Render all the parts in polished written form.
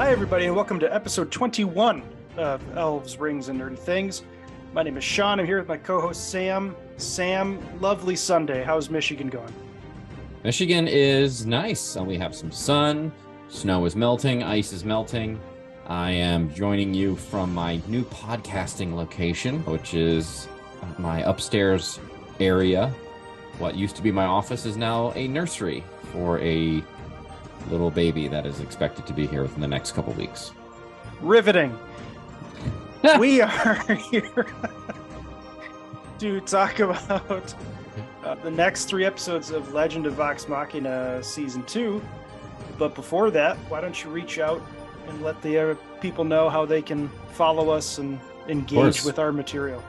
Hi, everybody, and welcome to episode 21 of Elves, Rings, and Nerdy Things. My name is Sean. I'm here with my co-host, Sam. Sam, lovely Sunday. How's Michigan going? Michigan is nice. We have some sun, snow is melting, ice is melting. I am joining you from my new podcasting location, which is my upstairs area. What used to be my office is now a nursery for a little baby that is expected to be here within the next couple weeks. Riveting. We are here to talk about the next 3 episodes of Legend of Vox Machina Season 2. But before that, why don't you reach out and let the people know how they can follow us and engage with our material.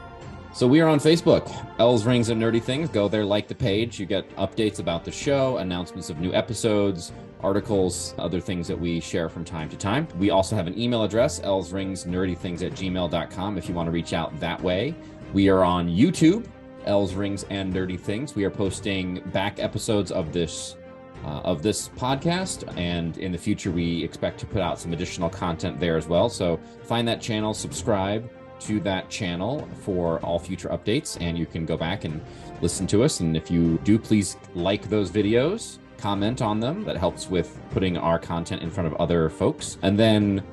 So we are on Facebook, Elves, Rings, and Nerdy Things. Go there, like the page. You get updates about the show, announcements of new episodes, articles, other things that we share from time to time. We also have an email address, elsringsnerdythings@gmail.com, if you want to reach out that way. We are on YouTube, Elves, Rings, and Nerdy Things. We are posting back episodes of this podcast, and in the future we expect to put out some additional content there as well. So find that channel, subscribe to that channel for all future updates, and you can go back and listen to us. And if you do, please like those videos, comment on them. That helps with putting our content in front of other folks. And then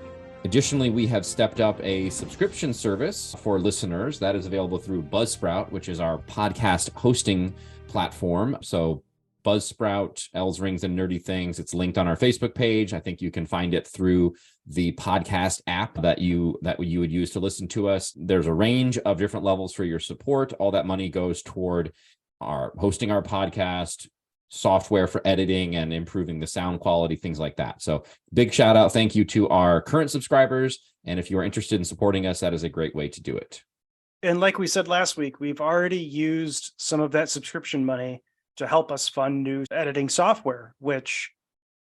additionally, we have stepped up a subscription service for listeners that is available through Buzzsprout, which is our podcast hosting platform. So Buzzsprout, Elves, Rings, and Nerdy Things. It's linked on our Facebook page. I think you can find it through the podcast app that you would use to listen to us. There's a range of different levels for your support. All that money goes toward our hosting our podcast, software for editing and improving the sound quality, things like that. So big shout out. Thank you to our current subscribers. And if you are interested in supporting us, that is a great way to do it. And like we said last week, we've already used some of that subscription money to help us fund new editing software, which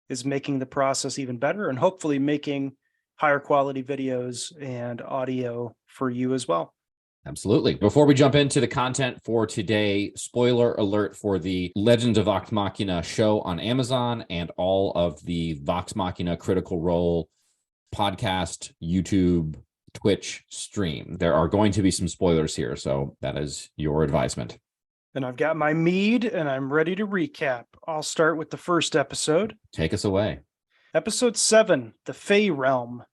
is making the process even better and hopefully making higher quality videos and audio for you as well. Absolutely. Before we jump into the content for today, spoiler alert for the Legend of Vox Machina show on Amazon and all of the Vox Machina Critical Role podcast, YouTube, Twitch stream. There are going to be some spoilers here, so that is your advisement. And I've got my mead and I'm ready to recap. I'll start with the first episode. Take us away. Episode 7, the Fey Realm.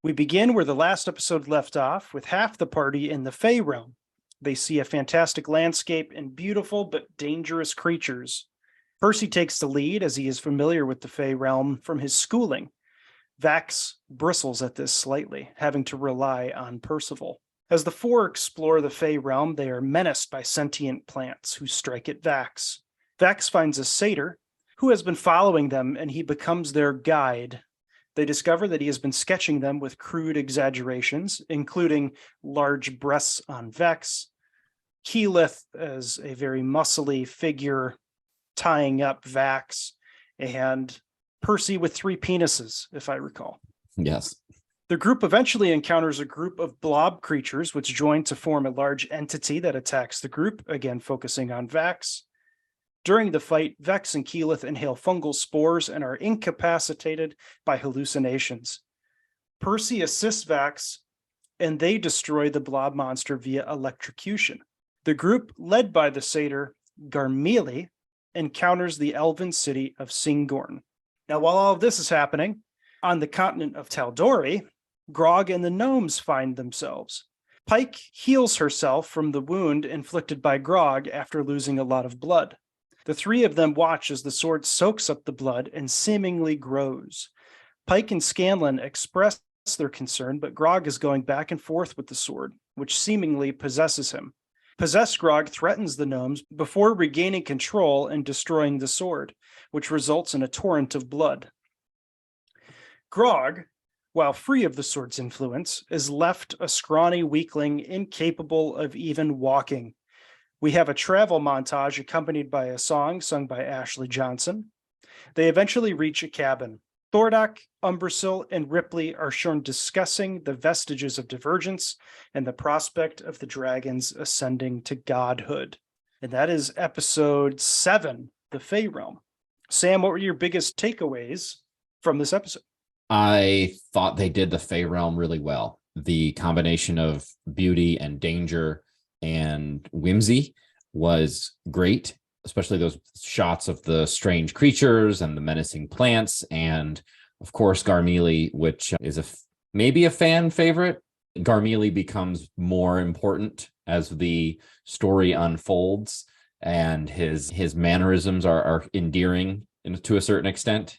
We begin where the last episode left off, with half the party in the Fey Realm. They see a fantastic landscape and beautiful but dangerous creatures. Percy takes the lead as he is familiar with the Fey Realm from his schooling. Vax bristles at this slightly, having to rely on Percival. As the 4 explore the Fey Realm, they are menaced by sentient plants who strike at Vax. Vax finds a satyr who has been following them, and he becomes their guide. They discover that he has been sketching them with crude exaggerations, including large breasts on Vex, Keyleth as a very muscly figure tying up Vax, and Percy with 3 penises, if I recall. Yes. The group eventually encounters a group of blob creatures which join to form a large entity that attacks the group, again focusing on Vax. During the fight, Vex and Keyleth inhale fungal spores and are incapacitated by hallucinations. Percy assists Vax, and they destroy the blob monster via electrocution. The group, led by the satyr Garmelie, encounters the elven city of Singorn. Now, while all of this is happening, on the continent of Taldori, Grog and the gnomes find themselves. Pike heals herself from the wound inflicted by Grog after losing a lot of blood. The 3 of them watch as the sword soaks up the blood and seemingly grows. Pike and Scanlan express their concern, but Grog is going back and forth with the sword, which seemingly possesses him. Possessed Grog threatens the gnomes before regaining control and destroying the sword, which results in a torrent of blood. Grog, while free of the sword's influence, is left a scrawny weakling incapable of even walking. We have a travel montage accompanied by a song sung by Ashley Johnson. They eventually reach a cabin. Thordak, Umbrasyl, and Ripley are shown discussing the Vestiges of Divergence and the prospect of the dragons ascending to godhood. And that is episode 7, the Fey Realm. Sam, what were your biggest takeaways from this episode? I thought they did the Fey Realm really well. The combination of beauty and danger and whimsy was great, especially those shots of the strange creatures and the menacing plants. And of course, Garmelie, which is maybe a fan favorite. Garmelie becomes more important as the story unfolds, and his mannerisms are endearing to a certain extent.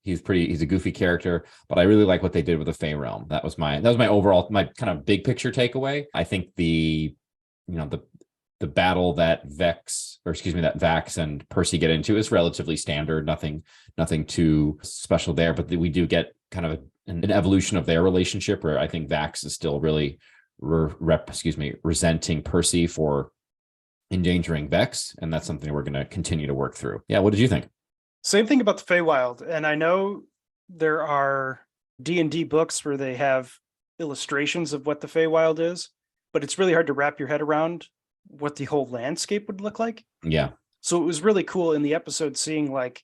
He's a goofy character, but I really like what they did with the Fey Realm. That was my overall, my kind of big picture takeaway. I think the battle that Vax and Percy get into is relatively standard, nothing too special there, but we do get kind of an evolution of their relationship where I think Vax is still really resenting Percy for endangering Vex, and that's something we're going to continue to work through. Yeah, what did you think? Same thing about the Feywild, and I know there are D&D books where they have illustrations of what the Feywild is, but it's really hard to wrap your head around what the whole landscape would look like. Yeah. So it was really cool in the episode seeing like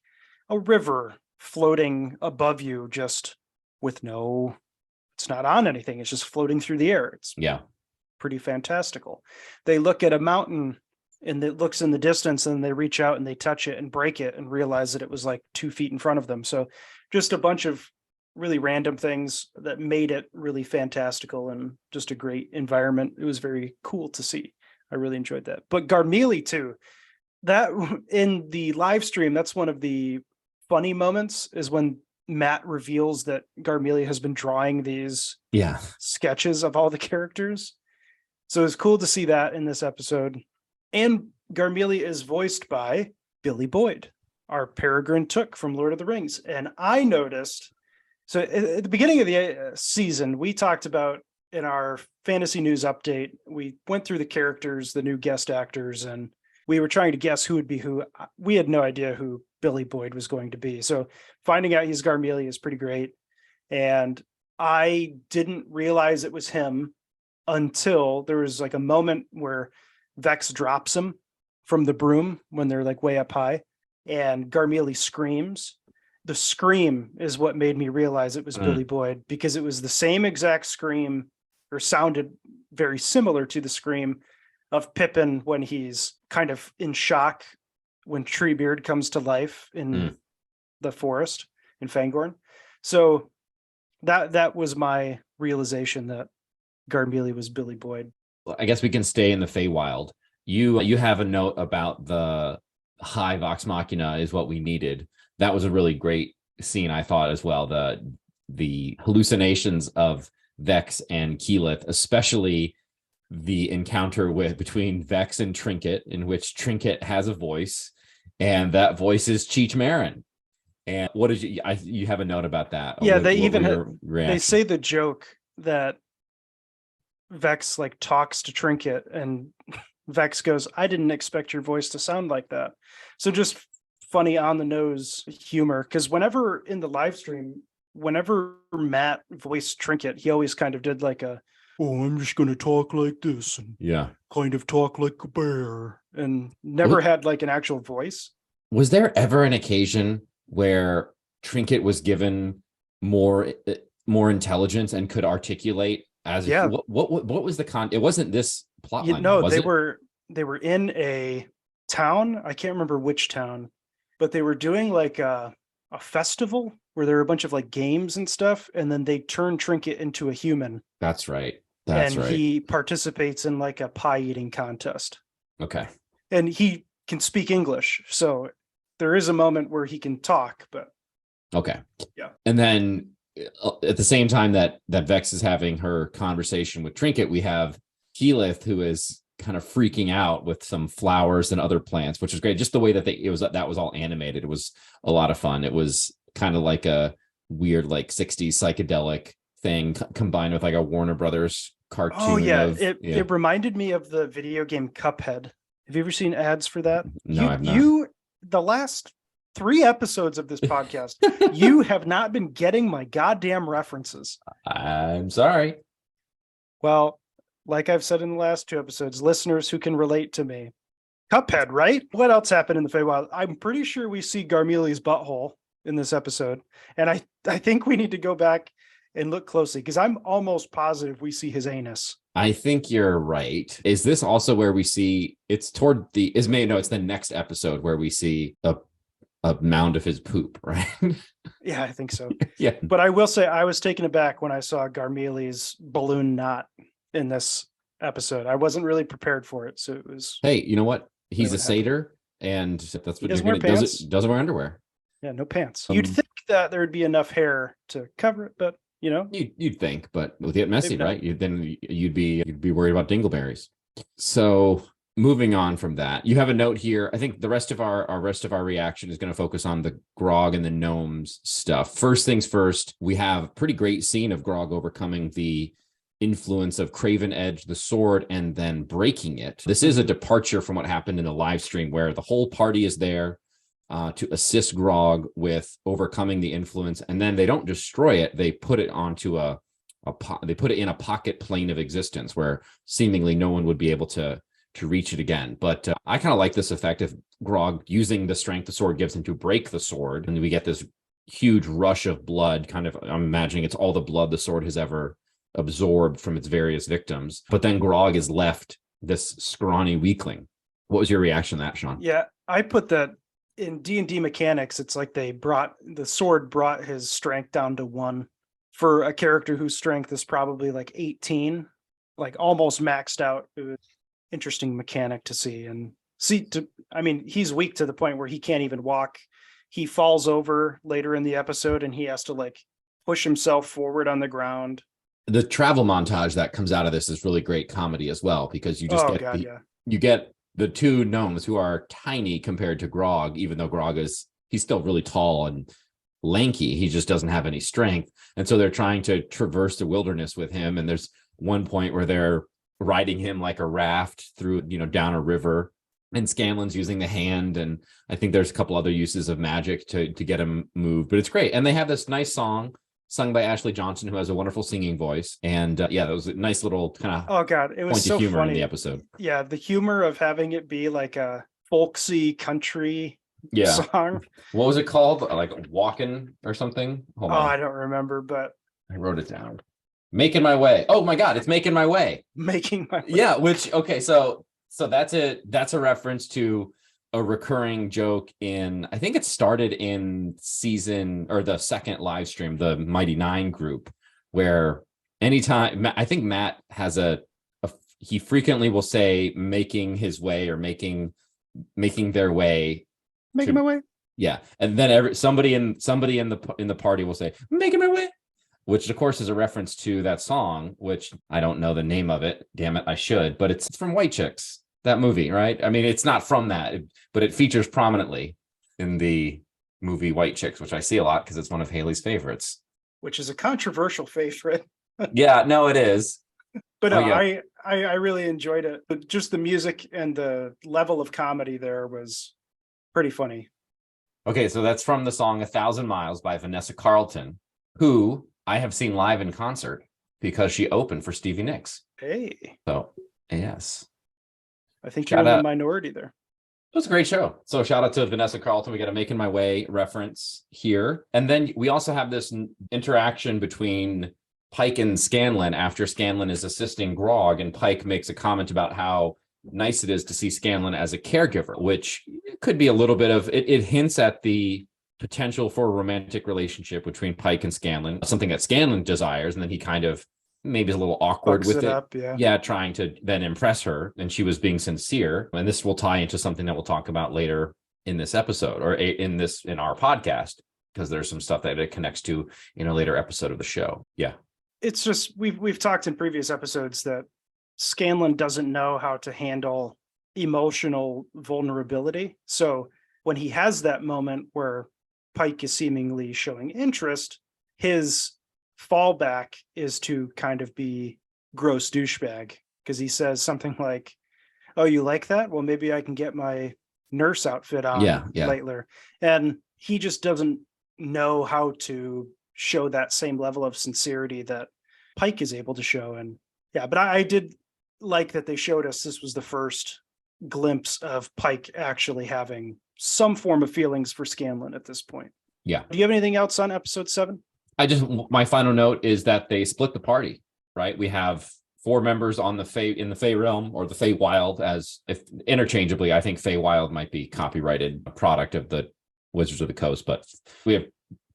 a river floating above you, just with it's not on anything. It's just floating through the air. It's pretty fantastical. They look at a mountain and it looks in the distance, and they reach out and they touch it and break it and realize that it was like 2 feet in front of them. So just a bunch of really random things that made it really fantastical and just a great environment. It was very cool to see. I really enjoyed that. But Garmelie too, that in the live stream, that's one of the funny moments is when Matt reveals that Garmelie has been drawing these sketches of all the characters. So it's cool to see that in this episode. And Garmelie is voiced by Billy Boyd, our Peregrine Took from Lord of the Rings. And I noticed, so at the beginning of the season, we talked about in our fantasy news update, we went through the characters, the new guest actors, and we were trying to guess who would be who. We had no idea who Billy Boyd was going to be. So finding out he's Garmelie is pretty great. And I didn't realize it was him until there was like a moment where Vex drops him from the broom when they're like way up high, and Garmelie screams. The scream is what made me realize it was Billy Boyd, because it was the same exact scream, or sounded very similar to the scream of Pippin when he's kind of in shock when Treebeard comes to life in the forest in Fangorn. So that was my realization that Garmelie was Billy Boyd. I guess we can stay in the Feywild. You have a note about the high Vox Machina is what we needed. That was a really great scene, I thought, as well. The hallucinations of Vex and Keyleth, especially the encounter between Vex and Trinket, in which Trinket has a voice, and that voice is Cheech Marin. And what did you have a note about that? Yeah, they say the joke that Vex like talks to Trinket, and Vex goes, "I didn't expect your voice to sound like that." So just funny on the nose humor, because whenever in the live stream, whenever Matt voiced Trinket, he always kind of did like I'm just going to talk like this and kind of talk like a bear, and never had like an actual voice. Was there ever an occasion where Trinket was given more intelligence and could articulate as what was the it wasn't this plot line? No, they were in a town. I can't remember which town, but they were doing like a festival where there were a bunch of like games and stuff, and then they turned Trinket into a human. That's right. He participates in like a pie eating contest. Okay. And he can speak English, so there is a moment where he can talk, but okay. Yeah. And then at the same time that Vex is having her conversation with Trinket, we have Keyleth, who is kind of freaking out with some flowers and other plants, which is great. Just the way that that was all animated. It was a lot of fun. It was kind of like a weird, like 60s psychedelic thing combined with like a Warner Brothers cartoon. Oh yeah. It reminded me of the video game Cuphead. Have you ever seen ads for that? No, I've not. The last 3 episodes of this podcast, you have not been getting my goddamn references. I'm sorry. Well, like I've said in the last 2 episodes, listeners who can relate to me. Cuphead, right? What else happened in the Feywild? I'm pretty sure we see Garmelie's butthole. in this episode. And I think we need to go back and look closely because I'm almost positive we see his anus. I think you're right. Is this also where we see it's the next episode where we see a mound of his poop, right? Yeah, I think so. Yeah. But I will say I was taken aback when I saw Garmeli's balloon knot in this episode. I wasn't really prepared for it. So it was. Hey, you know what? He's a what happened. satyr, and that's He what doesn't you're wear gonna pants. doesn't wear underwear. Yeah, no pants. You'd think that there would be enough hair to cover it, but you'd think, but with it messy, Maybe not. right? You'd be worried about dingleberries. So moving on from that, you have a note here. I think the rest of our reaction is going to focus on the Grog and the gnomes stuff. First things first, we have a pretty great scene of Grog overcoming the influence of Craven Edge, the sword, and then breaking it. This is a departure from what happened in the live stream where the whole party is there to assist Grog with overcoming the influence, and then they don't destroy it; they put it onto they put it in a pocket plane of existence where seemingly no one would be able to reach it again. But I kind of like this effect of Grog using the strength the sword gives him to break the sword, and we get this huge rush of blood. Kind of, I'm imagining it's all the blood the sword has ever absorbed from its various victims. But then Grog is left this scrawny weakling. What was your reaction to that, Sean? Yeah, I put that in D&D mechanics. It's like the sword brought his strength down to 1 for a character whose strength is probably like 18, like almost maxed out. It was interesting mechanic to see he's weak to the point where he can't even walk. He falls over later in the episode and he has to like push himself forward on the ground. The travel montage that comes out of this is really great comedy as well, because you just you get the two gnomes who are tiny compared to Grog, even though he's still really tall and lanky. He just doesn't have any strength. And so they're trying to traverse the wilderness with him. And there's one point where they're riding him like a raft through, down a river, and Scanlan's using the hand. And I think there's a couple other uses of magic to get him moved, but it's great. And they have this nice song sung by Ashley Johnson, who has a wonderful singing voice. And that was a nice little kind of it was point so of humor funny in the episode. Yeah, the humor of having it be like a folksy country song. What was it called? Like Walkin' or something? Hold on. I don't remember, but I wrote it down. Making My Way. Oh my God, it's Making My Way. Making My Way. Yeah, so that's a reference to a recurring joke in, I think it started in the second live stream, the Mighty Nine group, where anytime, I think Matt has he frequently will say making his way or making their way. Making my way. Yeah. And then somebody in the party will say, making my way, which of course is a reference to that song, which I don't know the name of it. Damn it, I should, but it's from White Chicks. That movie, right? I mean, it's not from that, but it features prominently in the movie White Chicks, which I see a lot because it's one of Haley's favorites. Which is a controversial favorite. Yeah, no, it is. But I really enjoyed it. But just the music and the level of comedy there was pretty funny. Okay, so that's from the song 1,000 Miles by Vanessa Carlton, who I have seen live in concert because she opened for Stevie Nicks. Hey. So, yes. I think you're in the minority there. It was a great show. So shout out to Vanessa Carlton. We got a Making My Way reference here. And then we also have this interaction between Pike and Scanlan after Scanlan is assisting Grog, and Pike makes a comment about how nice it is to see Scanlan as a caregiver, which could be a little bit of, it hints at the potential for a romantic relationship between Pike and Scanlan, something that Scanlan desires, and then he kind of maybe is a little awkward with it. Trying to then impress her, and she was being sincere. And this will tie into something that we'll talk about later in this episode, or in our podcast, because there's some stuff that it connects to in a later episode of the show. Yeah. It's just, we've talked in previous episodes that Scanlan doesn't know how to handle emotional vulnerability. So when he has that moment where Pike is seemingly showing interest, his fallback is to kind of be gross douchebag, because he says something like, "Oh, you like that? Well, maybe I can get my nurse outfit on later." And he just doesn't know how to show that same level of sincerity that Pike is able to show. And but I did like that they showed us this was the first glimpse of Pike actually having some form of feelings for Scanlan at this point. Yeah. Do you have anything else on episode 7? My final note is that they split the party, right? We have 4 members on the Fey Realm, or the Fey Wild, as if interchangeably. I think Fey Wild might be copyrighted product of the Wizards of the Coast, but we have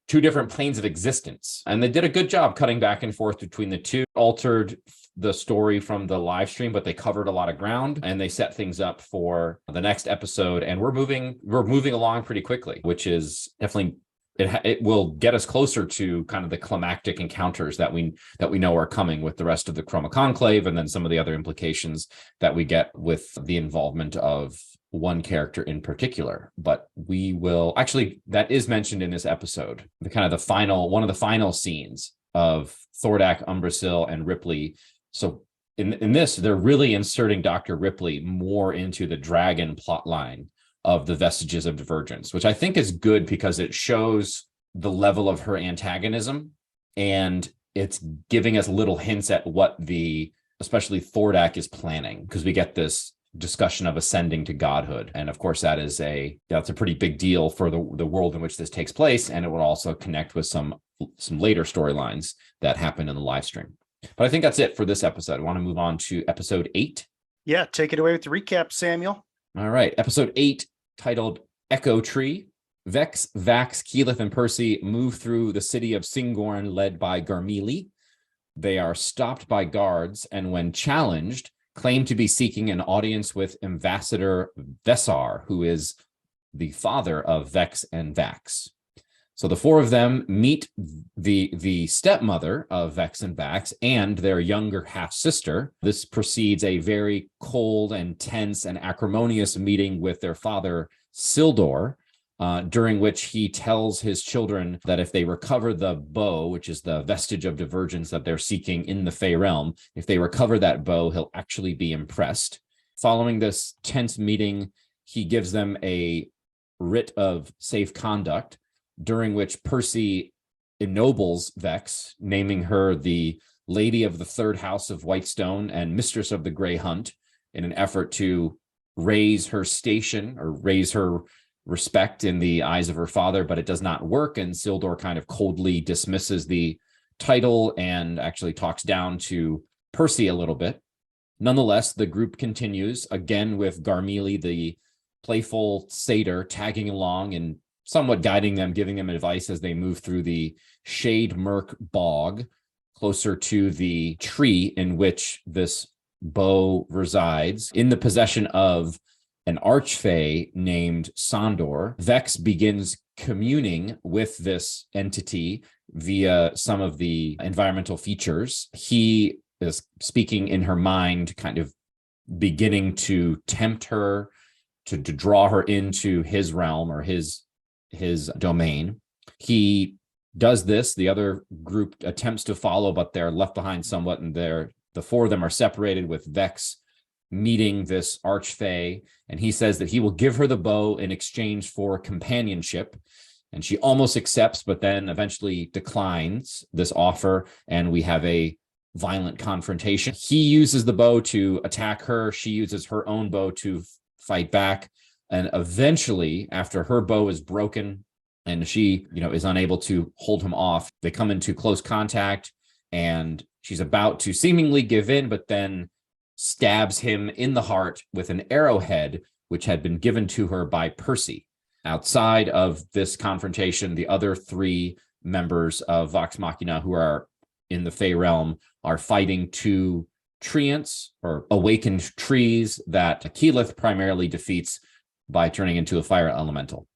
2 different planes of existence, and they did a good job cutting back and forth between the 2. Altered the story from the live stream, but they covered a lot of ground, and they set things up for the next episode. And we're moving along pretty quickly, which is definitely, it will get us closer to kind of the climactic encounters that we know are coming with the rest of the Chroma Conclave, and then some of the other implications that we get with the involvement of one character in particular. But we will actually, that is mentioned in this episode, one of the final scenes of Thordak, Umbrasyl, and Ripley. So in this, they're really inserting Dr. Ripley more into the dragon plotline of the Vestiges of Divergence, which I think is good because it shows the level of her antagonism, and it's giving us little hints at what especially Thordak is planning, because we get this discussion of ascending to godhood. And of course, that's a pretty big deal for the world in which this takes place, and it will also connect with some later storylines that happen in the live stream. But I think that's it for this episode. I want to move on to episode 8. Yeah, take it away with the recap, Samuel. All right. Episode 8, titled Echo Tree. Vex, Vax, Keyleth, and Percy move through the city of Singorn, led by Garmelie. They are stopped by guards, and when challenged, claim to be seeking an audience with Ambassador Vessar, who is the father of Vex and Vax. So the 4 of them meet the stepmother of Vex and Vax and their younger half-sister. This precedes a very cold and tense and acrimonious meeting with their father, Sildor, during which he tells his children that if they recover the bow, which is the vestige of divergence that they're seeking in the Fey Realm, if they recover that bow, he'll actually be impressed. Following this tense meeting, he gives them a writ of safe conduct, during which Percy ennobles Vex, naming her the Lady of the Third House of Whitestone and Mistress of the Grey Hunt, in an effort to raise her station or raise her respect in the eyes of her father. But it does not work, and Sildor kind of coldly dismisses the title and actually talks down to Percy a little bit. Nonetheless, the group continues, again with Garmelie, the playful satyr, tagging along and somewhat guiding them, giving them advice as they move through the Shade Murk Bog, closer to the tree in which this bow resides, in the possession of an archfey named Sondor. Vex begins communing with this entity via some of the environmental features. He is speaking in her mind, kind of beginning to tempt her, to draw her into his realm or his domain. He does this. The other group attempts to follow, but they're left behind somewhat, and the 4 of them are separated, with Vex meeting this archfey, and he says that he will give her the bow in exchange for companionship. And she almost accepts, but then eventually declines this offer, and we have a violent confrontation. He uses the bow to attack her. She uses her own bow to fight back. And eventually, after her bow is broken and she, is unable to hold him off, they come into close contact, and she's about to seemingly give in, but then stabs him in the heart with an arrowhead, which had been given to her by Percy. Outside of this confrontation, the other 3 members of Vox Machina who are in the Fey Realm are fighting 2 treants, or awakened trees, that Keyleth primarily defeats by turning into a fire elemental.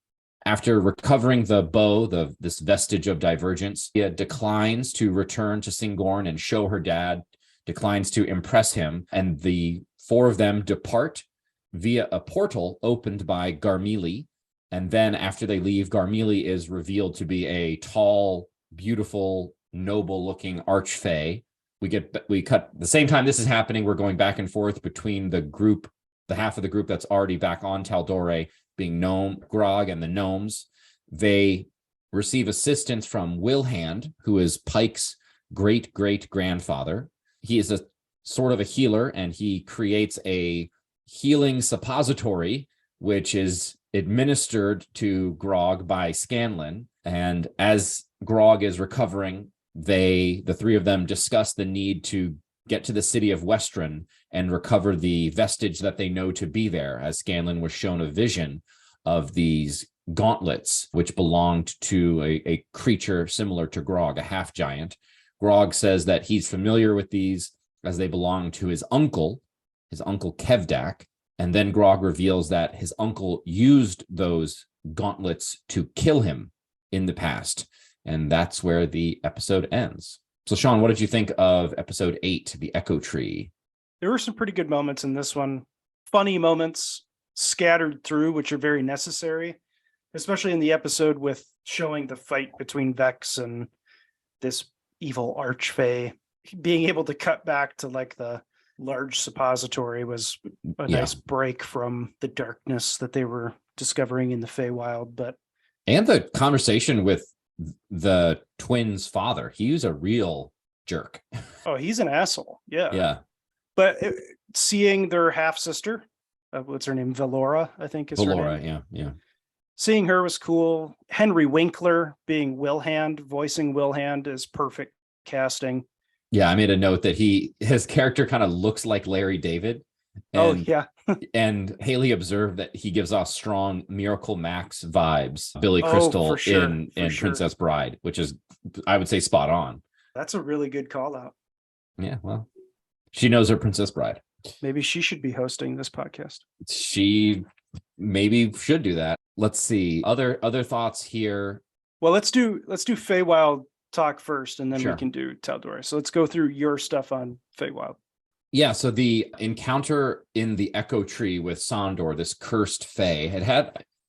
After recovering the bow, this vestige of divergence, he declines to return to Singorn and show her dad, declines to impress him, and the 4 of them depart via a portal opened by Garmelie. And then after they leave, Garmelie is revealed to be a tall, beautiful, noble-looking archfey. We cut the same time this is happening. We're going back and forth between the group, the half of the group that's already back on Taldore, being Grog and the gnomes. They receive assistance from Wilhand, who is Pike's great-great-grandfather. He is a sort of a healer, and he creates a healing suppository, which is administered to Grog by Scanlan. And as Grog is recovering, the three of them discuss the need to get to the city of Westron and recover the vestige that they know to be there, as Scanlan was shown a vision of these gauntlets, which belonged to a creature similar to Grog, a half-giant. Grog says that he's familiar with these as they belong to his uncle Kevdak. And then Grog reveals that his uncle used those gauntlets to kill him in the past. And that's where the episode ends. So, Sean, what did you think of episode 8, The Echo Tree? There were some pretty good moments in this one. Funny moments scattered through, which are very necessary, especially in the episode with showing the fight between Vex and this evil archfey. Being able to cut back to like the large suppository was a nice break from the darkness that they were discovering in the Feywild. And the conversation with the twins' father, he was a real jerk. Oh, he's an asshole. Yeah. But seeing their half sister, what's her name? Valora, I think is her name. Yeah. Seeing her was cool. Henry Winkler being Wilhand, voicing Wilhand, is perfect casting. Yeah, I made a note that his character kind of looks like Larry David. And, and Haley observed that he gives off strong Miracle Max vibes, Billy Crystal in Princess Bride, which is, I would say, spot on. That's a really good call out. Yeah, well, she knows her Princess Bride. Maybe she should be hosting this podcast. She maybe should do that. Let's see. Other thoughts here. Well, let's do Feywild talk first, and then Sure. we can do Tal'Dorei. So let's go through your stuff on Feywild. Yeah, so the encounter in the Echo Tree with Sondor, this cursed Fey,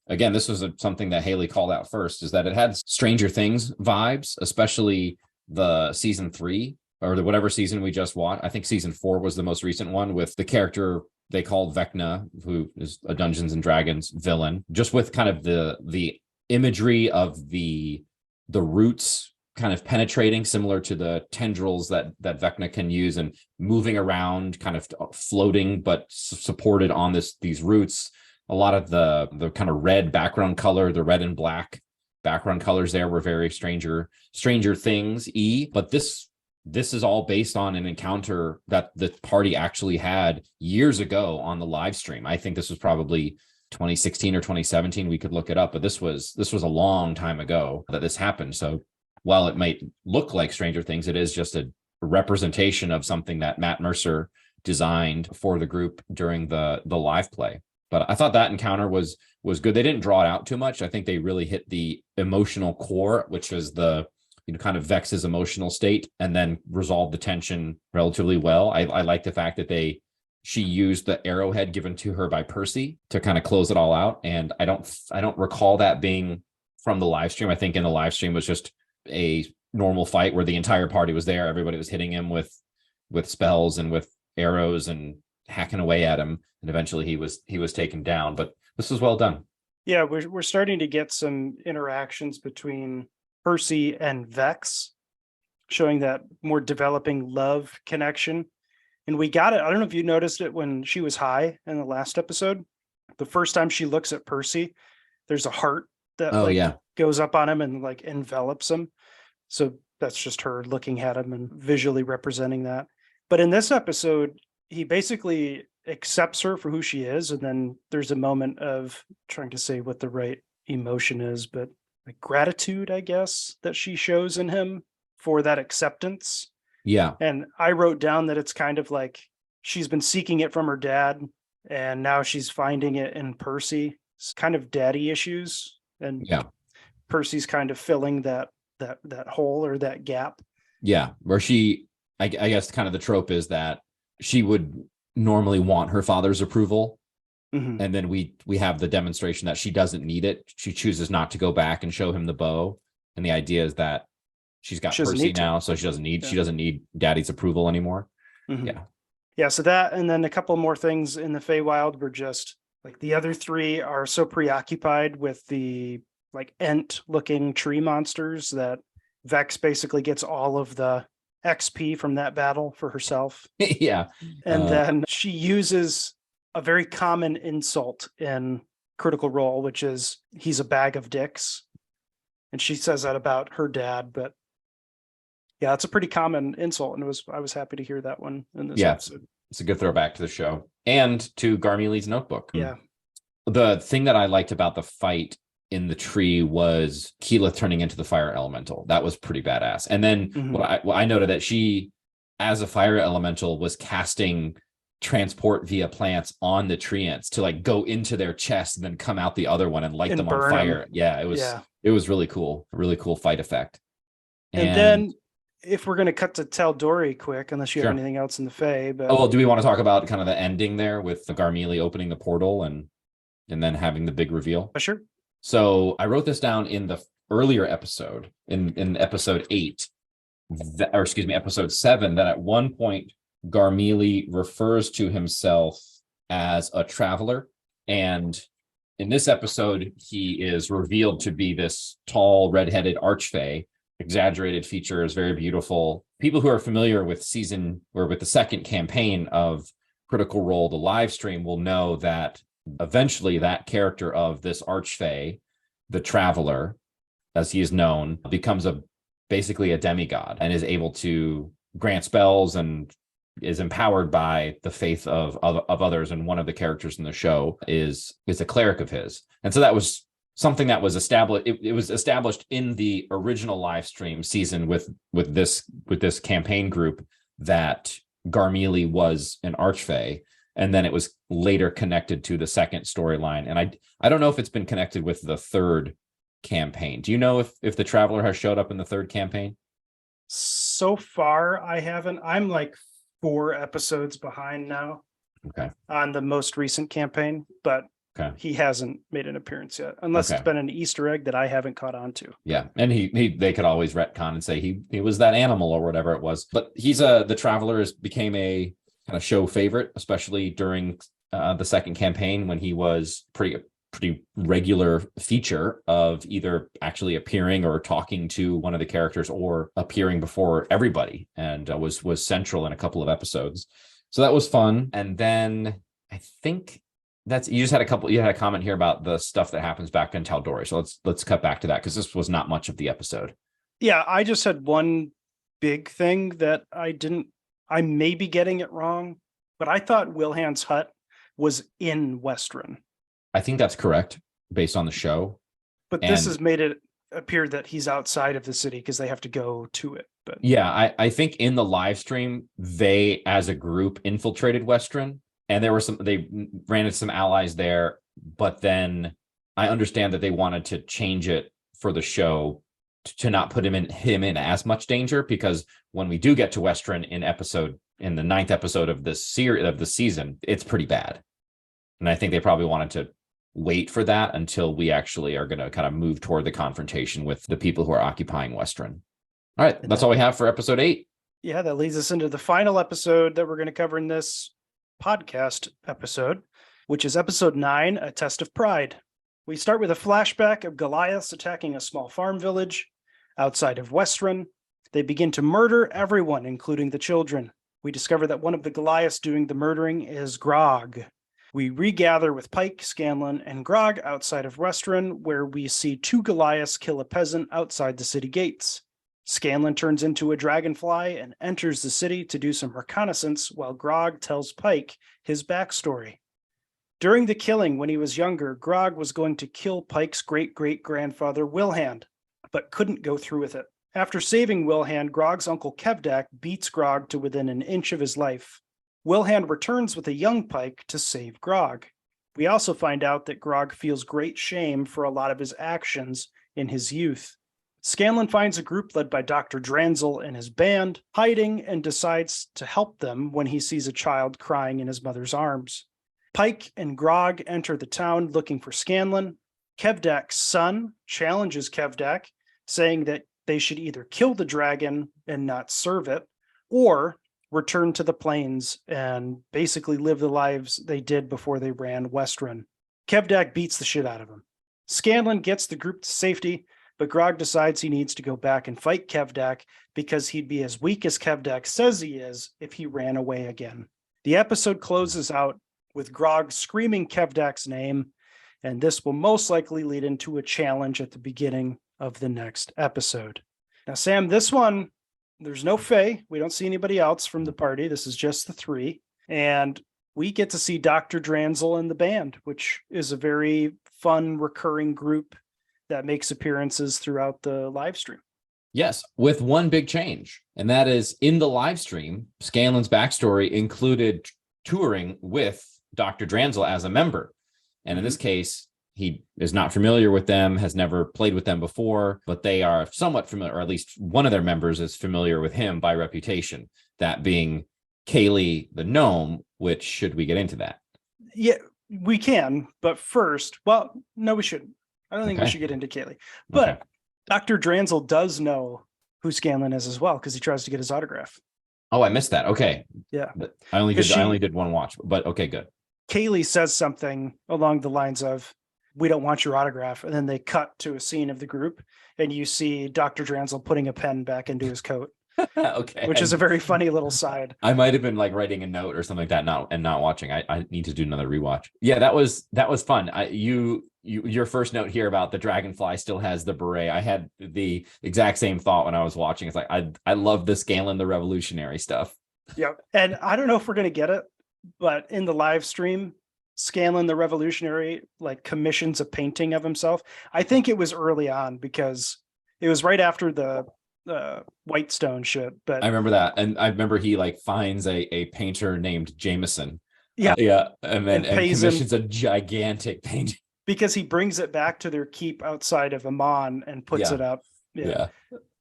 again, this was something that Haley called out first, is that it had Stranger Things vibes, especially the season 3 or whatever season we just watched. I think season 4 was the most recent one, with the character they called Vecna, who is a Dungeons and Dragons villain, just with kind of the imagery of the roots kind of penetrating, similar to the tendrils that Vecna can use, and moving around, kind of floating, but supported on these roots. A lot of the kind of red background color, the red and black background colors there were very Stranger Things-y, but this is all based on an encounter that the party actually had years ago on the live stream. I think this was probably 2016 or 2017. We could look it up, but this was a long time ago that this happened. So while it might look like Stranger Things, it is just a representation of something that Matt Mercer designed for the group during the live play. But I thought that encounter was good. They didn't draw it out too much. I think they really hit the emotional core, which is the kind of Vex's emotional state, and then resolved the tension relatively well. I like the fact that she used the arrowhead given to her by Percy to kind of close it all out. And I don't recall that being from the live stream. I think in the live stream was just a normal fight where the entire party was there. Everybody was hitting him with spells and with arrows and hacking away at him. And eventually he was taken down, but this was well done. Yeah, we're starting to get some interactions between Percy and Vex, showing that more developing love connection. And we got it. I don't know if you noticed it when she was high in the last episode. The first time she looks at Percy, there's a heart that goes up on him and like envelops him. So that's just her looking at him and visually representing that. But in this episode, he basically accepts her for who she is. And then there's a moment of trying to say what the right emotion is, but like gratitude, I guess, that she shows in him for that acceptance. Yeah. And I wrote down that it's kind of like she's been seeking it from her dad, and now she's finding it in Percy. It's kind of daddy issues. And Percy's kind of filling that hole or that gap. Yeah. Where I guess kind of the trope is that she would normally want her father's approval. Mm-hmm. And then we have the demonstration that she doesn't need it. She chooses not to go back and show him the bow. And the idea is that she's got Percy now, so she doesn't need daddy's approval anymore. Mm-hmm. Yeah. So that, and then a couple more things in the Feywild were just like the other three are so preoccupied with the like Ent looking tree monsters that Vex basically gets all of the XP from that battle for herself. Yeah. And then she uses a very common insult in Critical Role, which is he's a bag of dicks. And she says that about her dad, but yeah, it's a pretty common insult, and I was happy to hear that one in this episode. It's a good throwback to the show and to Garmeli's notebook. Yeah. The thing that I liked about the fight in the tree was Keyleth turning into the fire elemental. That was pretty badass. And then what I noted that she, as a fire elemental, was casting transport via plants on the treants to like go into their chest and then come out the other one and light them on fire. Yeah, it was really cool. Really cool fight effect. And then if we're going to cut to Taldori quick, unless you have anything else in the Fey. But do we want to talk about kind of the ending there with the Garmeli opening the portal and then having the big reveal? Sure. So I wrote this down in the earlier episode, in episode 8, episode 7, that at one point Garmeli refers to himself as a traveler. And in this episode, he is revealed to be this tall, redheaded archfey. Exaggerated features, very beautiful. People who are familiar with with the second campaign of Critical Role, the live stream, will know that eventually that character of this archfey, the traveler, as he is known, becomes basically a demigod and is able to grant spells and is empowered by the faith of others. And one of the characters in the show is a cleric of his. And so that was something that was established. It was established in the original live stream season with this campaign group that Garmeli was an archfey, and then it was later connected to the second storyline. And I don't know if it's been connected with the third campaign. Do you know if the Traveler has showed up in the third campaign? So far, I haven't. I'm like 4 episodes behind now. Okay. On the most recent campaign, but he hasn't made an appearance yet, unless it's been an Easter egg that I haven't caught on to. Yeah, and they could always retcon and say he was that animal or whatever it was. But the Traveler became a kind of show favorite, especially during the second campaign, when he was pretty regular feature of either actually appearing or talking to one of the characters or appearing before everybody, and was central in a couple of episodes. So that was fun. And then I think you had a comment here about the stuff that happens back in Taldori. So let's cut back to that, because this was not much of the episode. Yeah, I just had one big thing that I may be getting it wrong, but I thought Wilhand's hut was in Westren. I think that's correct based on the show. But this has made it appear that he's outside of the city because they have to go to it. But yeah, I think in the live stream, they as a group infiltrated Westren, and they ran into some allies there. But then I understand that they wanted to change it for the show to not put him in as much danger, because when we do get to Westren in the 9th episode of this series of the season, it's pretty bad. And I think they probably wanted to wait for that until we actually are going to kind of move toward the confrontation with the people who are occupying Westren. All right, that's all we have for episode 8. Yeah, that leads us into the final episode that we're going to cover in this podcast episode, which is episode 9, A Test of Pride. We start with a flashback of Goliaths attacking a small farm village outside of Westren. They begin to murder everyone, including the children. We discover that one of the Goliaths doing the murdering is Grog. We regather with Pike, Scanlan, and Grog outside of Westren, where we see 2 Goliaths kill a peasant outside the city gates. Scanlan turns into a dragonfly and enters the city to do some reconnaissance, while Grog tells Pike his backstory. During the killing when he was younger, Grog was going to kill Pike's great-great-grandfather Wilhand, but couldn't go through with it. After saving Wilhand, Grog's uncle Kevdak beats Grog to within an inch of his life. Wilhand returns with a young Pike to save Grog. We also find out that Grog feels great shame for a lot of his actions in his youth. Scanlan finds a group led by Dr. Dranzel and his band, hiding, and decides to help them when he sees a child crying in his mother's arms. Pike and Grog enter the town looking for Scanlan. Kevdak's son challenges Kevdak, saying that they should either kill the dragon and not serve it, or return to the plains and basically live the lives they did before they ran Westren. Kevdak beats the shit out of him. Scanlan gets the group to safety, but Grog decides he needs to go back and fight Kevdak because he'd be as weak as Kevdak says he is if he ran away again. The episode closes out with Grog screaming Kevdak's name And this will most likely lead into a challenge at the beginning of the next episode. Now, Sam, this one, there's no Fey. We don't see anybody else from the party. This is just the three. And we get to see Dr. Dranzel and the band, which is a very fun recurring group that makes appearances throughout the live stream. Yes, with one big change, and that is in the live stream, Scanlan's backstory included touring with Dr. Dranzel as a member. And in this case, he is not familiar with them, has never played with them before, but they are somewhat familiar, or at least one of their members is familiar with him by reputation, that being Kaylee the gnome, which should we get into that? Yeah, we can, but first, well, no, we shouldn't. I don't think we Okay. should get into Kaylee. But Okay. Dr. Dranzel does know who Scanlan is as well, because he tries to get his autograph. Oh, I missed that. Okay. Yeah. But I only did one watch, but okay, good. Kaylee says something along the lines of, "We don't want your autograph." And then they cut to a scene of the group and you see Dr. Dranzel putting a pen back into his coat, Okay. which is a very funny little side. I might have been like writing a note or something like that, not watching. I need to do another rewatch. Yeah, that was fun. Your first note here about the dragonfly still has the beret. I had the exact same thought when I was watching. It's like I love the Scanlan the Revolutionary stuff. Yeah. And I don't know if we're going to get it, but in the live stream, Scanlan the Revolutionary like commissions a painting of himself. I think it was early on because it was right after the Whitestone shit. But I remember that, and I remember he like finds a painter named Jameson. Yeah. And then And pays commissions a gigantic painting. because he brings it back to their keep outside of Amon and puts Yeah. it up. Yeah.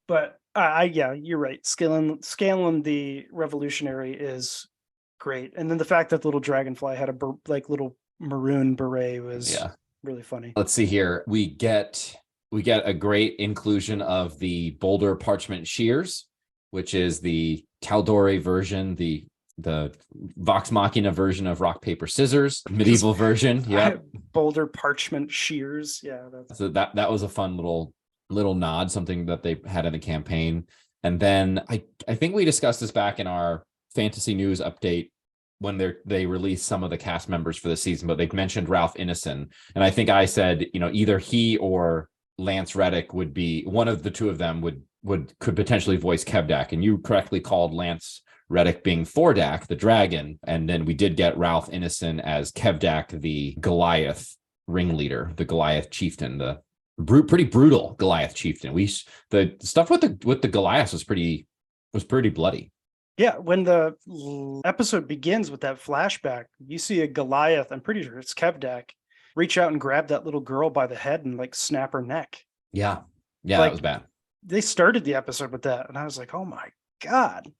But you're right. Scanlan the Revolutionary is great. And then the fact that the little dragonfly had a little maroon beret was really funny. Let's see here. We get a great inclusion of the Boulder Parchment Shears, which is the Tal'Dorei version, the Vox Machina version of rock, paper, scissors, medieval version. Yeah. Boulder Parchment Shears. Yeah. So that was a fun little nod, something that they had in the campaign. And then I think we discussed this back in our fantasy news update when they released some of the cast members for the season, but they mentioned Ralph Ineson. And I think I said, either he or Lance Reddick would be one of the two of them could potentially voice Kevdak. And you correctly called Lance Reddick being Fordak, the dragon. And then we did get Ralph Ineson as Kevdak, the Goliath ringleader, the Goliath chieftain, the pretty brutal Goliath chieftain. The stuff with the Goliath was pretty bloody. Yeah, when the episode begins with that flashback, you see a Goliath, I'm pretty sure it's Kevdak, reach out and grab that little girl by the head and like snap her neck. Yeah, Like, that was bad. They started the episode with that, and I was like, oh my God.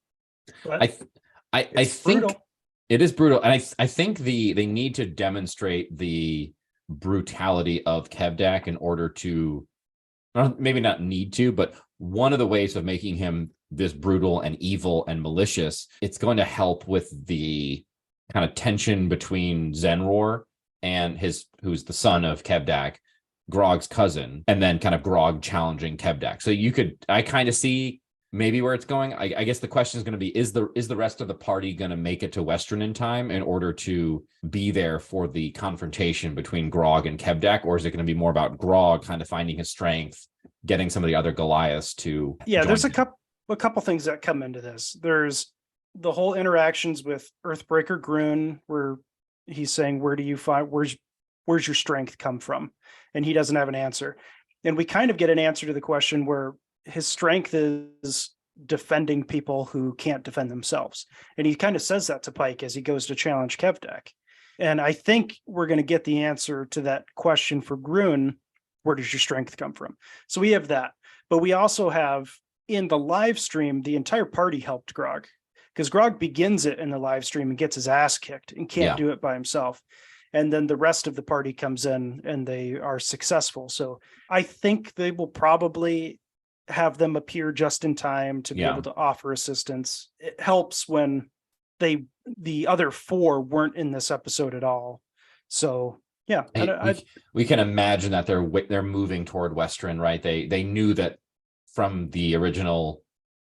But I think brutal. It is brutal. And I think they need to demonstrate the brutality of Kevdak in order to, maybe not need to, but one of the ways of making him this brutal and evil and malicious, it's going to help with the kind of tension between Zenror and who's the son of Kevdak, Grog's cousin, and then kind of Grog challenging Kevdak. So I kind of see maybe where it's going. I guess the question is going to be, is the rest of the party going to make it to Western in time in order to be there for the confrontation between Grog and Kevdak? Or is it going to be more about Grog kind of finding his strength, getting some of the other Goliaths to there's a couple things that come into this. There's the whole interactions with Earthbreaker Grun, where he's saying, where's your strength come from? And he doesn't have an answer. And we kind of get an answer to the question where his strength is defending people who can't defend themselves. And he kind of says that to Pike as he goes to challenge Kevdak. And I think we're going to get the answer to that question for Grun. Where does your strength come from? So we have that. But we also have in the live stream, the entire party helped Grog, because Grog begins it in the live stream and gets his ass kicked and can't do it by himself. And then the rest of the party comes in and they are successful. So I think they will probably have them appear just in time to be able to offer assistance. It helps when the other four weren't in this episode at all. So yeah, we can imagine that they're moving toward Western, right? They knew that from the original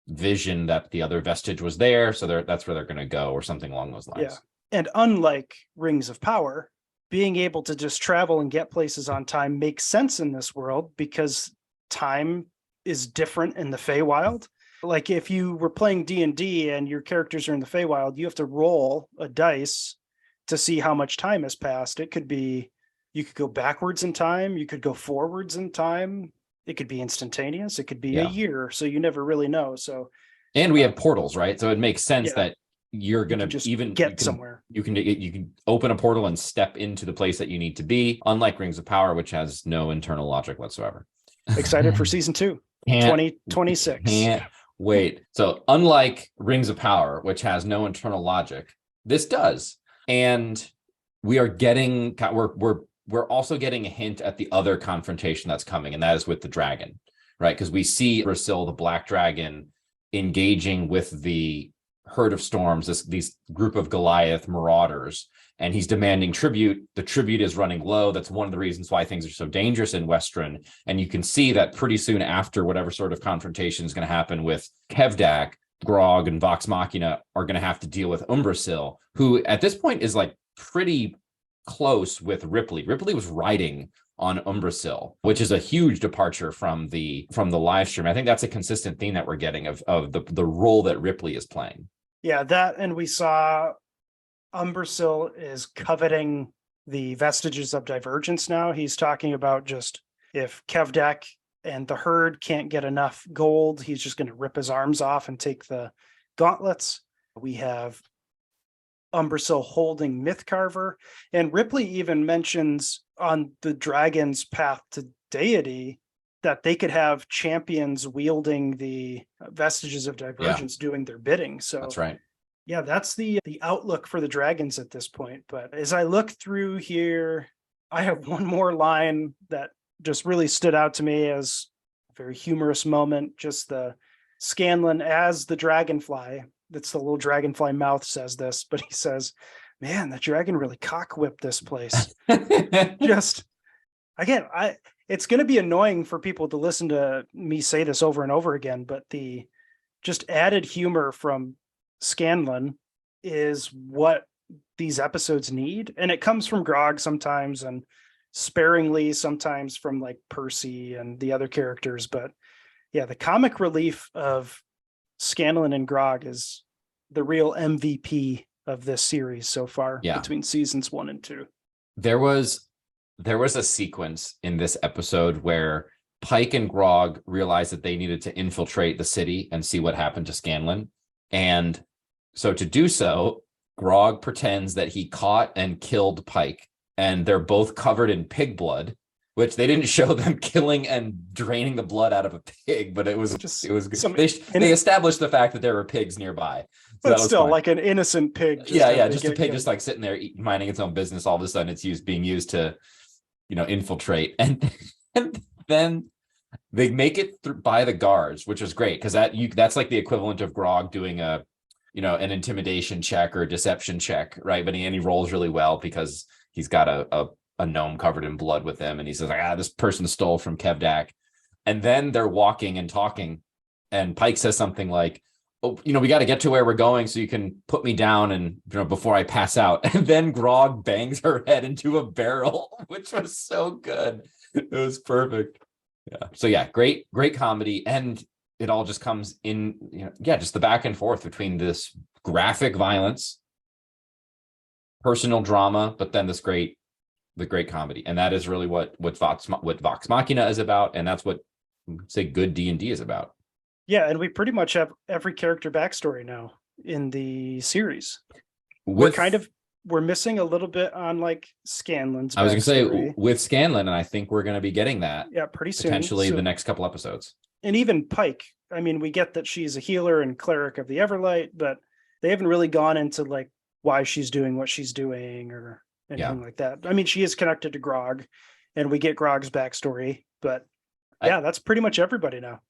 vision that the other vestige was there, so that's where they're going to go, or something along those lines. Yeah, and unlike Rings of Power, being able to just travel and get places on time makes sense in this world because time is different in the Feywild. Like if you were playing D&D and your characters are in the Feywild, you have to roll a dice to see how much time has passed. It could be, you could go backwards in time, you could go forwards in time. It could be instantaneous. It could be a year. So you never really know. So, and we have portals, right? So it makes sense that you're going to just even get somewhere. You can open a portal and step into the place that you need to be, unlike Rings of Power, which has no internal logic whatsoever. Excited for season 2, 2026. Can't wait. So unlike Rings of Power, which has no internal logic, this does. And we are getting, we're also getting a hint at the other confrontation that's coming, and that is with the dragon, right? Because we see Umbrasyl, the black dragon, engaging with the herd of storms, these group of Goliath marauders, and he's demanding tribute. The tribute is running low. That's one of the reasons why things are so dangerous in Western. And you can see that pretty soon after whatever sort of confrontation is going to happen with Kevdak, Grog and Vox Machina are going to have to deal with Umbrasyl, who at this point is like pretty close with Ripley. Ripley was riding on Umbrasyl, which is a huge departure from the live stream. I think that's a consistent theme that we're getting of the role that Ripley is playing. Yeah, that, and we saw Umbrasyl is coveting the Vestiges of Divergence now. He's talking about just if Kevdak and the herd can't get enough gold, he's just going to rip his arms off and take the gauntlets. We have Umbrasyl holding Mythcarver, and Ripley even mentions on the dragon's path to deity that they could have champions wielding the Vestiges of Divergence doing their bidding. So that's right. Yeah, that's the outlook for the dragons at this point. But as I look through here, I have one more line that just really stood out to me as a very humorous moment. Just the Scanlan as the dragonfly. That's the little dragonfly mouth says this, but he says, "Man, that dragon really cock whipped this place." Just again, it's going to be annoying for people to listen to me say this over and over again, but the just added humor from Scanlan is what these episodes need, and it comes from Grog sometimes and sparingly sometimes from like Percy and the other characters. But yeah, the comic relief of Scanlan and Grog is the real MVP of this series so far between seasons 1 and 2. There was a sequence in this episode where Pike and Grog realized that they needed to infiltrate the city and see what happened to Scanlan. And so to do so, Grog pretends that he caught and killed Pike, and they're both covered in pig blood, which they didn't show them killing and draining the blood out of a pig, but it was good. They established the fact that there were pigs nearby. So but still, like an innocent pig. Just a pig just like sitting there minding its own business. All of a sudden it's being used to, infiltrate. And then they make it by the guards, which is great because that's like the equivalent of Grog doing an intimidation check or a deception check, right? But he rolls really well because he's got a gnome covered in blood with him, and he says, this person stole from Kevdak. And then they're walking and talking, and Pike says something like, "Oh, we got to get to where we're going so you can put me down and before I pass out." And then Grog bangs her head into a barrel, which was so good. It was perfect. Yeah. So yeah, great comedy, and it all just comes in, just the back and forth between this graphic violence, personal drama, but then the great comedy. And that is really what Vox Machina is about, and that's what say good D&D is about. Yeah, and we pretty much have every character backstory now in the series. We're missing a little bit on like Scanlan's backstory. I was going to say with Scanlan, and I think we're going to be getting that pretty soon, potentially the next couple episodes. And even Pike, I mean, we get that she's a healer and cleric of the Everlight, but they haven't really gone into like why she's doing what she's doing or anything like that. I mean, she is connected to Grog, and we get Grog's backstory, but that's pretty much everybody now.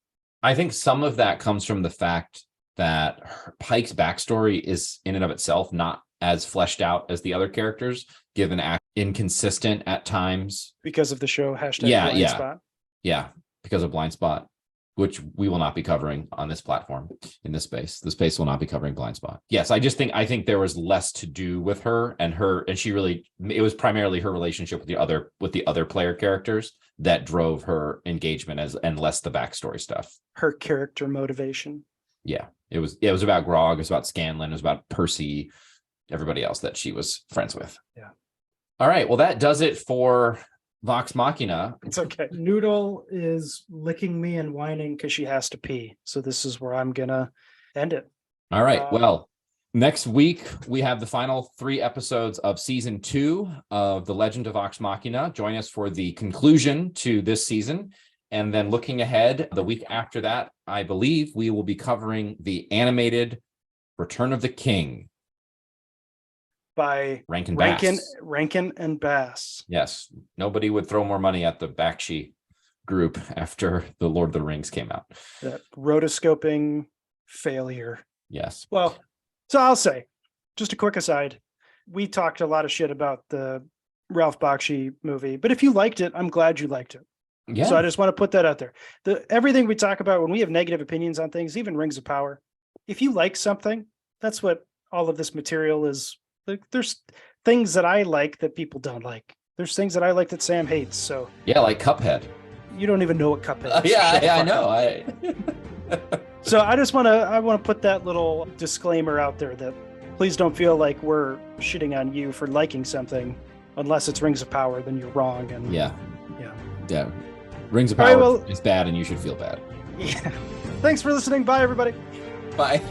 I think some of that comes from the fact that Pike's backstory is in and of itself not as fleshed out as the other characters, given inconsistent at times. Because of the show, #Blind Spot. Yeah, because of Blind Spot. which we will not be covering on this platform in this space. The space will not be covering Blind Spot. Yes, I think there was less to do with her, and it was primarily her relationship with the other player characters that drove her engagement and less the backstory stuff. Her character motivation. Yeah. It was about Grog, it was about Scanlan, it was about Percy, everybody else that she was friends with. Yeah. All right. Well, that does it for Vox Machina. It's okay. Noodle is licking me and whining because she has to pee. So this is where I'm gonna end it. All right. Well, next week we have the final 3 episodes of season 2 of The Legend of Vox Machina. Join us for the conclusion to this season. And then looking ahead, the week after that, I believe we will be covering the animated Return of the King by Rankin and Bass. Yes. Nobody would throw more money at the Bakshi group after the Lord of the Rings came out. That rotoscoping failure. Yes. Well, so I'll say, just a quick aside, we talked a lot of shit about the Ralph Bakshi movie, but if you liked it, I'm glad you liked it. Yeah. So I just want to put that out there. Everything we talk about when we have negative opinions on things, even Rings of Power, if you like something, that's what all of this material is. Like, there's things that I like that people don't like. There's things that I like that Sam hates. So yeah, like Cuphead. You don't even know what Cuphead is. I know. So I want to put that little disclaimer out there that please don't feel like we're shitting on you for liking something, unless it's Rings of Power, then you're wrong. And yeah. Rings of Power is bad, and you should feel bad. Yeah. Thanks for listening. Bye, everybody. Bye.